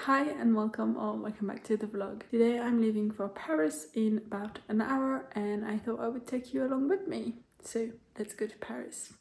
Hi and welcome or welcome back to the vlog. Today I'm leaving for Paris in about an hour and I thought I would take you along with me. So let's go to Paris.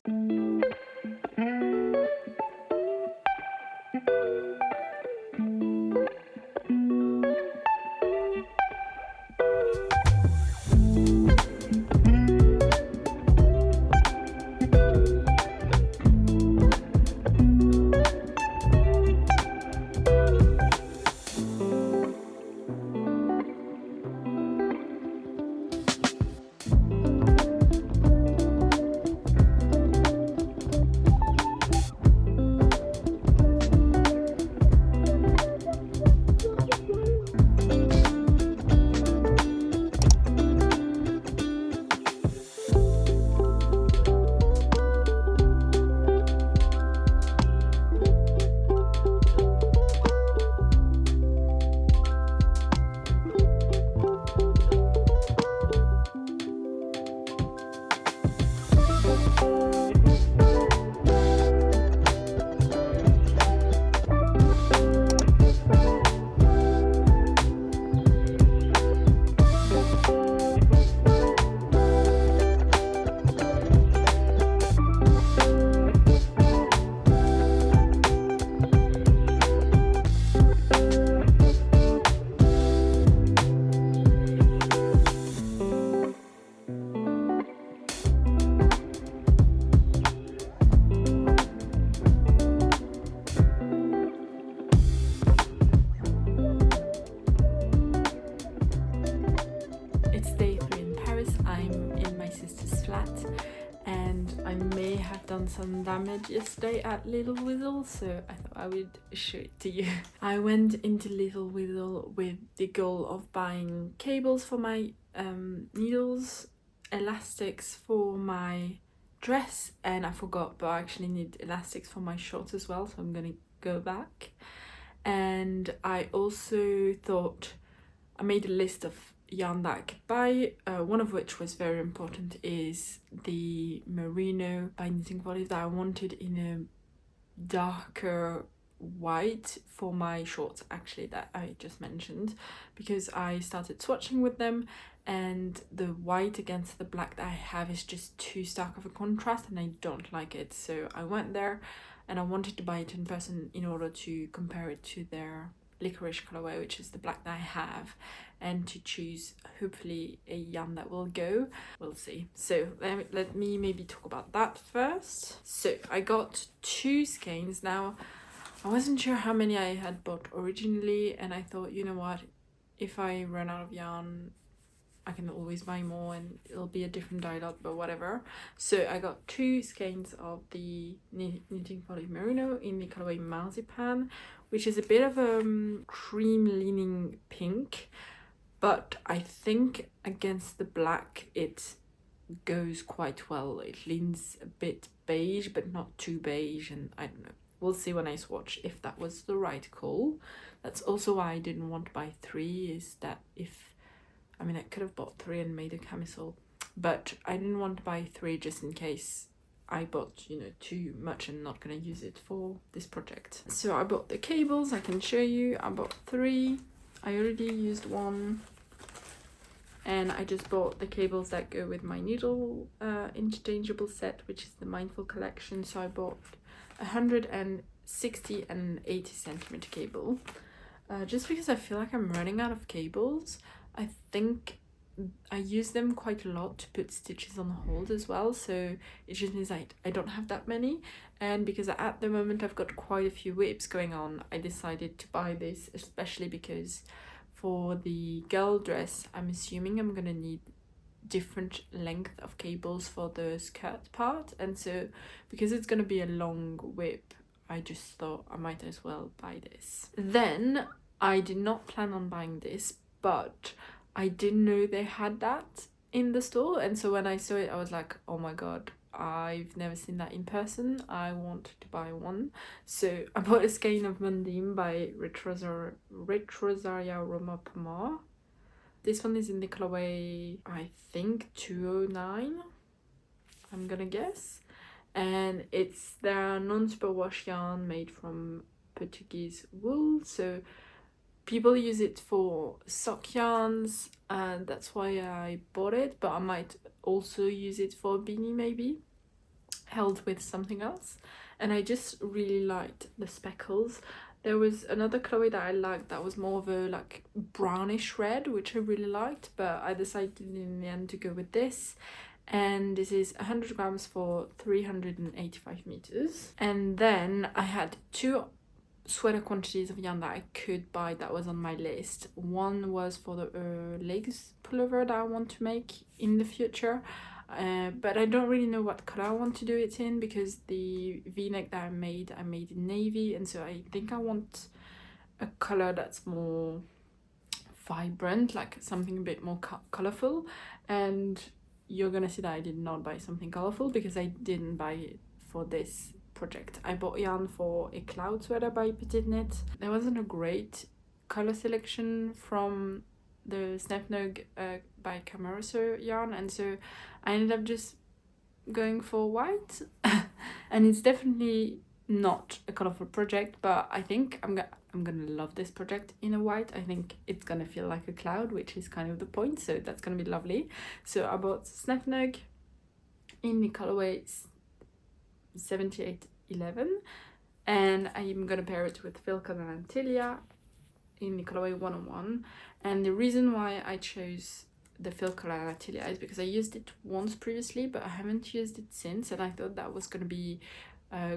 It's day 3 in Paris. I'm in my sister's flat and I may have done some damage yesterday at Little Whistle, so I thought I would show it to you. I went into Little Whistle with the goal of buying cables for my needles, elastics for my dress, and I forgot, but I actually need elastics for my shorts as well, so I'm gonna go back. And I also thought I made a list of yarn that I could buy, one of which was very important is the Merino by Knitting Volley that I wanted in a darker white for my shorts, actually, that I just mentioned, because I started swatching with them and the white against the black that I have is just too stark of a contrast and I don't like it. So I went there and I wanted to buy it in person in order to compare it to their licorice colorway, which is the black that I have, and to choose hopefully a yarn that will go. We'll see. So let me maybe talk about that first. So I got 2 skeins. Now I wasn't sure how many I had bought originally and I thought, you know what, if I run out of yarn I can always buy more and it'll be a different dye lot, but whatever. So I got 2 skeins of the Knitting Volley Merino in the colorway Marzipan, which is a bit of a cream leaning pink, but I think against the black it goes quite well. It leans a bit beige but not too beige, and I don't know, we'll see when I swatch if that was the right call. That's also why I didn't want to buy 3, is that I mean, I could have bought 3 and made a camisole, but I didn't want to buy 3 just in case I bought, you know, too much and not gonna use it for this project. So I bought the cables, I can show you. I bought 3. I already used 1. And I just bought the cables that go with my needle interchangeable set, which is the Mindful collection. So I bought 160 and 80 centimeter cable. Just because I feel like I'm running out of cables. I think I use them quite a lot to put stitches on hold as well, so it just means I don't have that many, and because at the moment I've got quite a few whips going on, I decided to buy this, especially because for the girl dress I'm assuming I'm gonna need different length of cables for the skirt part, and so because it's gonna be a long whip I just thought I might as well buy this. Then I did not plan on buying this, but I didn't know they had that in the store, and so when I saw it I was like, oh my god, I've never seen that in person, I want to buy one. So I bought a skein of Mondim by Retrosaria Roma Pomar. This one is in the colorway, I think 209, I'm gonna guess, and it's their non-superwash yarn made from Portuguese wool. So people use it for sock yarns, and that's why I bought it, but I might also use it for a beanie maybe, held with something else. And I just really liked the speckles. There was another colorway that I liked that was more of a like brownish red, which I really liked, but I decided in the end to go with this. And this is 100 grams for 385 meters. And then I had two sweater quantities of yarn that I could buy that was on my list. One was for the legs pullover that I want to make in the future, but I don't really know what color I want to do it in, because the v-neck that I made in navy, and so I think I want a color that's more vibrant, like something a bit more colorful. And you're gonna see that I did not buy something colorful because I didn't buy it for this project. I bought yarn for a cloud sweater by testknit. There wasn't a great color selection from the Snefnug by CaMaRose yarn, and so I ended up just going for white. And it's definitely not a colorful project, but I think I'm gonna love this project in a white. I think it's gonna feel like a cloud, which is kind of the point, so that's gonna be lovely. So I bought Snefnug in the colorway 7811, and I'm gonna pair it with Filcolana and Tilia in the colorway 101. And the reason why I chose the Filcolana Tilia is because I used it once previously, but I haven't used it since, and I thought that was gonna be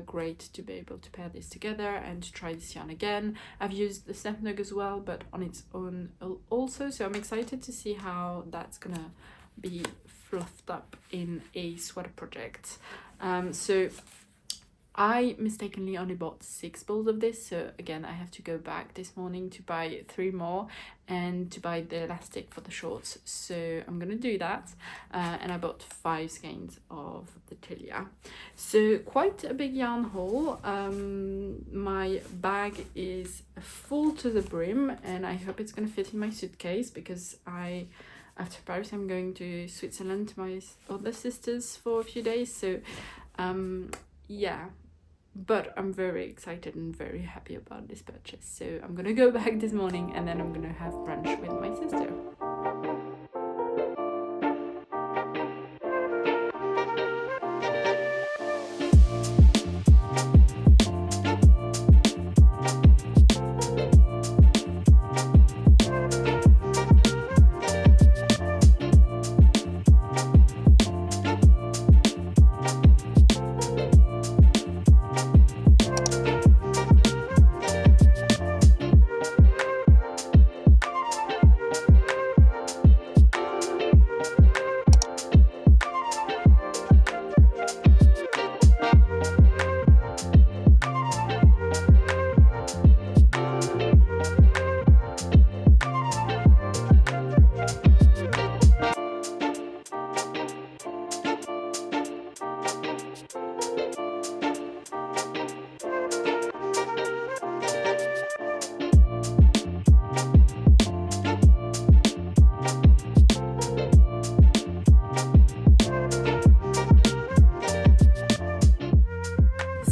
great to be able to pair this together and to try this yarn again. I've used the Snefnug as well, but on its own also, so I'm excited to see how that's gonna be fluffed up in a sweater project. So I mistakenly only bought 6 balls of this, so again I have to go back this morning to buy 3 more and to buy the elastic for the shorts, so I'm gonna do that. And I bought 5 skeins of the Tilia, so quite a big yarn haul. My bag is full to the brim, and I hope it's gonna fit in my suitcase, because after Paris I'm going to Switzerland to my other sisters for a few days, so yeah, but I'm very excited and very happy about this purchase. So I'm gonna go back this morning, and then I'm gonna have brunch with my sister.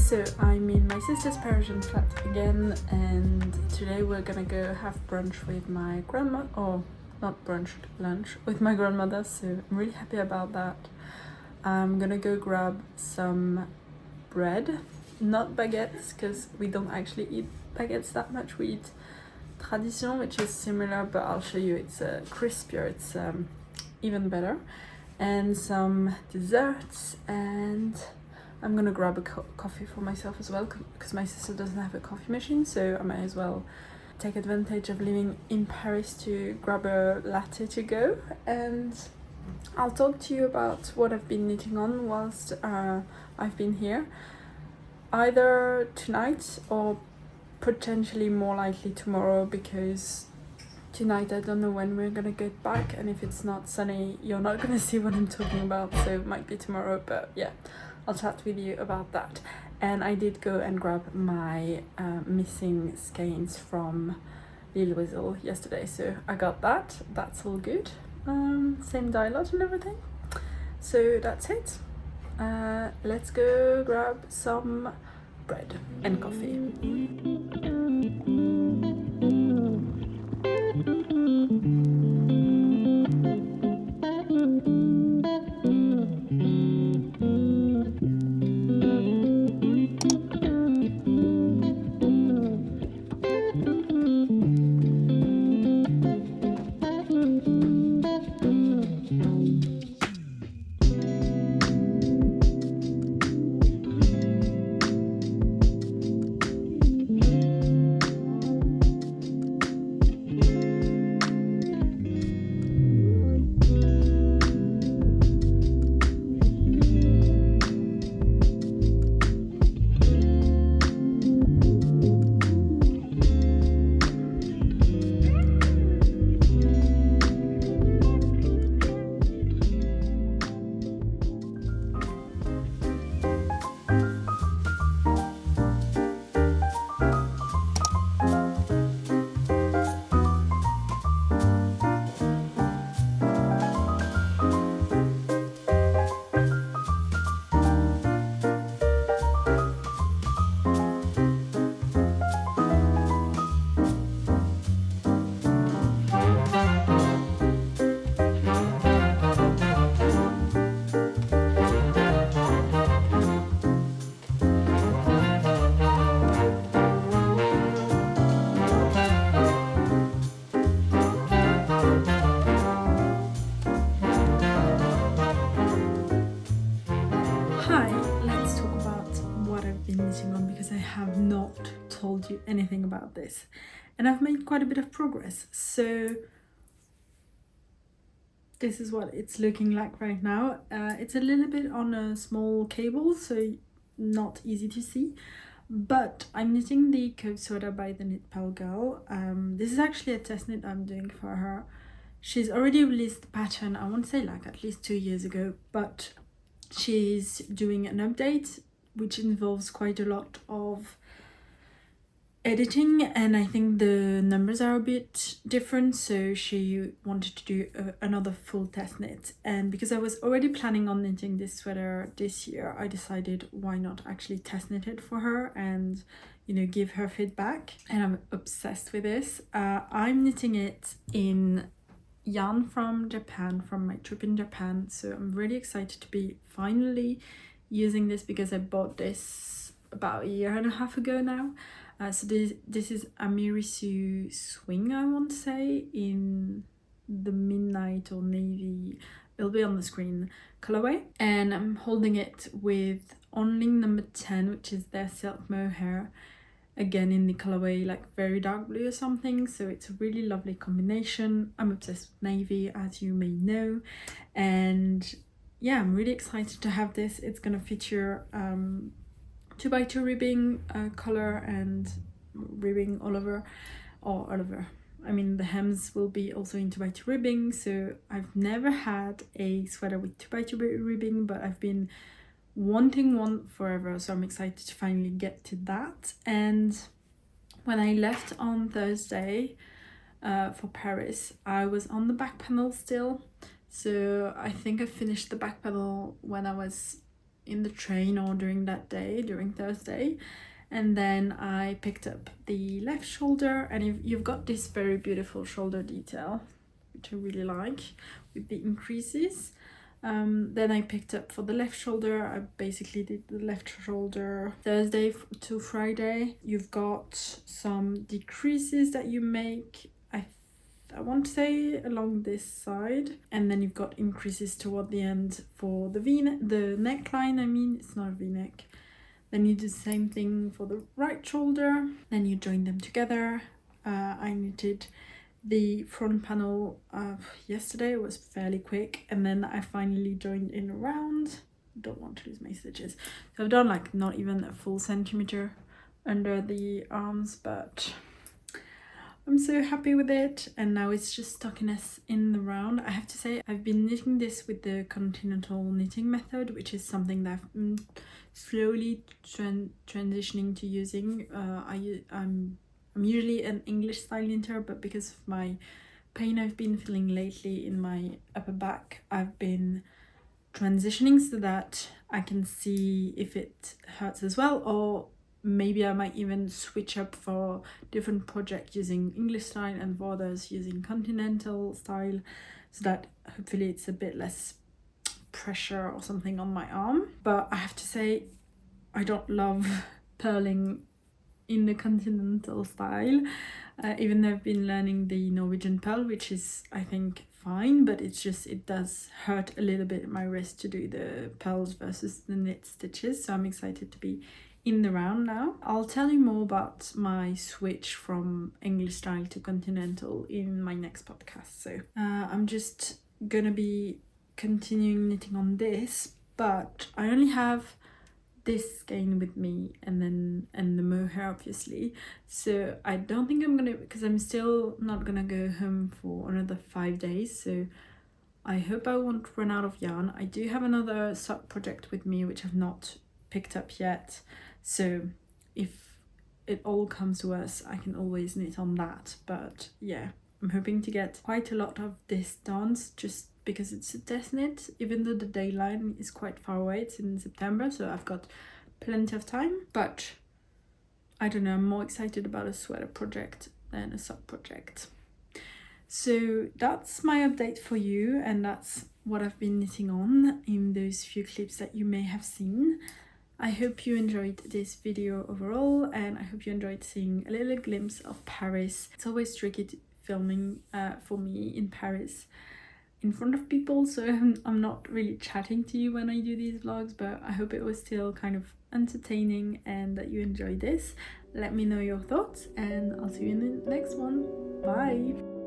So I'm in my sister's Parisian flat again, and today we're gonna go have brunch with my grandma, or not brunch, lunch with my grandmother, so I'm really happy about that. I'm gonna go grab some bread, not baguettes, because we don't actually eat baguettes that much. We eat tradition, which is similar, but I'll show you it's crispier, it's even better, and some desserts, and I'm gonna grab a coffee for myself as well, because my sister doesn't have a coffee machine, so I might as well take advantage of living in Paris to grab a latte to go. And I'll talk to you about what I've been knitting on whilst I've been here, either tonight or potentially more likely tomorrow, because tonight I don't know when we're gonna get back, and if it's not sunny you're not gonna see what I'm talking about, so it might be tomorrow, but yeah, I'll chat with you about that. And I did go and grab my missing skeins from Lil Whistle yesterday, so I got that, that's all good. Same dye lot and everything, so that's it. Let's go grab some bread and coffee. about this, and I've made quite a bit of progress. So this is what it's looking like right now. It's a little bit on a small cable, so not easy to see, but I'm knitting the Cove sweater by the Knit Purl girl. This is actually a test knit I'm doing for her. She's already released the pattern, I want to say like at least 2 years ago, but she's doing an update which involves quite a lot of editing, and I think the numbers are a bit different, so she wanted to do another full test knit. And because I was already planning on knitting this sweater this year, I decided why not actually test knit it for her and, you know, give her feedback. And I'm obsessed with this. I'm knitting it in yarn from Japan, from my trip in Japan, so I'm really excited to be finally using this because I bought this about 1.5 years ago now. So this is Amirisu Swing, I want to say, in the midnight or navy, it'll be on the screen, colorway. And I'm holding it with Onling number 10, which is their silk mohair, again in the colorway like very dark blue or something, so it's a really lovely combination. I'm obsessed with navy, as you may know, and yeah, I'm really excited to have this. It's gonna feature 2x2 ribbing color and ribbing all over, I mean the hems will be also in 2x2 ribbing. So I've never had a sweater with 2x2 ribbing, but I've been wanting one forever, so I'm excited to finally get to that. And when I left on Thursday for Paris, I was on the back panel still, so I think I finished the back panel when I was in the train or during that day, during Thursday. And then I picked up the left shoulder, and you've got this very beautiful shoulder detail, which I really like, with the increases. Then I picked up for the left shoulder. I basically did the left shoulder Thursday to Friday. You've got some decreases that you make, I want to say along this side, and then you've got increases toward the end for the the neckline. I mean, it's not a v-neck. Then you do the same thing for the right shoulder, then you join them together. I knitted the front panel yesterday. It was fairly quick, and then I finally joined in around. Don't want to lose my stitches, so I've done like not even a full centimeter under the arms, but I'm so happy with it. And now it's just stockiness in the round. I have to say I've been knitting this with the continental knitting method, which is something that I'm slowly transitioning to using. I'm usually an English style knitter, but because of my pain I've been feeling lately in my upper back, I've been transitioning so that I can see if it hurts as well, or maybe I might even switch up for different projects using English style and for others using continental style, so that hopefully it's a bit less pressure or something on my arm. But I have to say I don't love purling in the continental style, even though I've been learning the Norwegian purl, which is I think fine, but it's just, it does hurt a little bit my wrist to do the purls versus the knit stitches. So I'm excited to be in the round now. I'll tell you more about my switch from English style to continental in my next podcast. So I'm just gonna be continuing knitting on this, but I only have this skein with me and the mohair obviously, so I don't think I'm gonna, because I'm still not gonna go home for another 5 days, so I hope I won't run out of yarn. I do have another sock project with me which I've not picked up yet, so if it all comes to us I can always knit on that. But yeah, I'm hoping to get quite a lot of this done, just because it's a test knit, even though the deadline is quite far away. It's in September, so I've got plenty of time. But I don't know, I'm more excited about a sweater project than a sock project. So that's my update for you, and that's what I've been knitting on in those few clips that you may have seen. I hope you enjoyed this video overall, and I hope you enjoyed seeing a little glimpse of Paris. It's always tricky filming for me in Paris. in front of people, so I'm not really chatting to you when I do these vlogs, but I hope it was still kind of entertaining and that you enjoyed this. Let me know your thoughts, and I'll see you in the next one. Bye!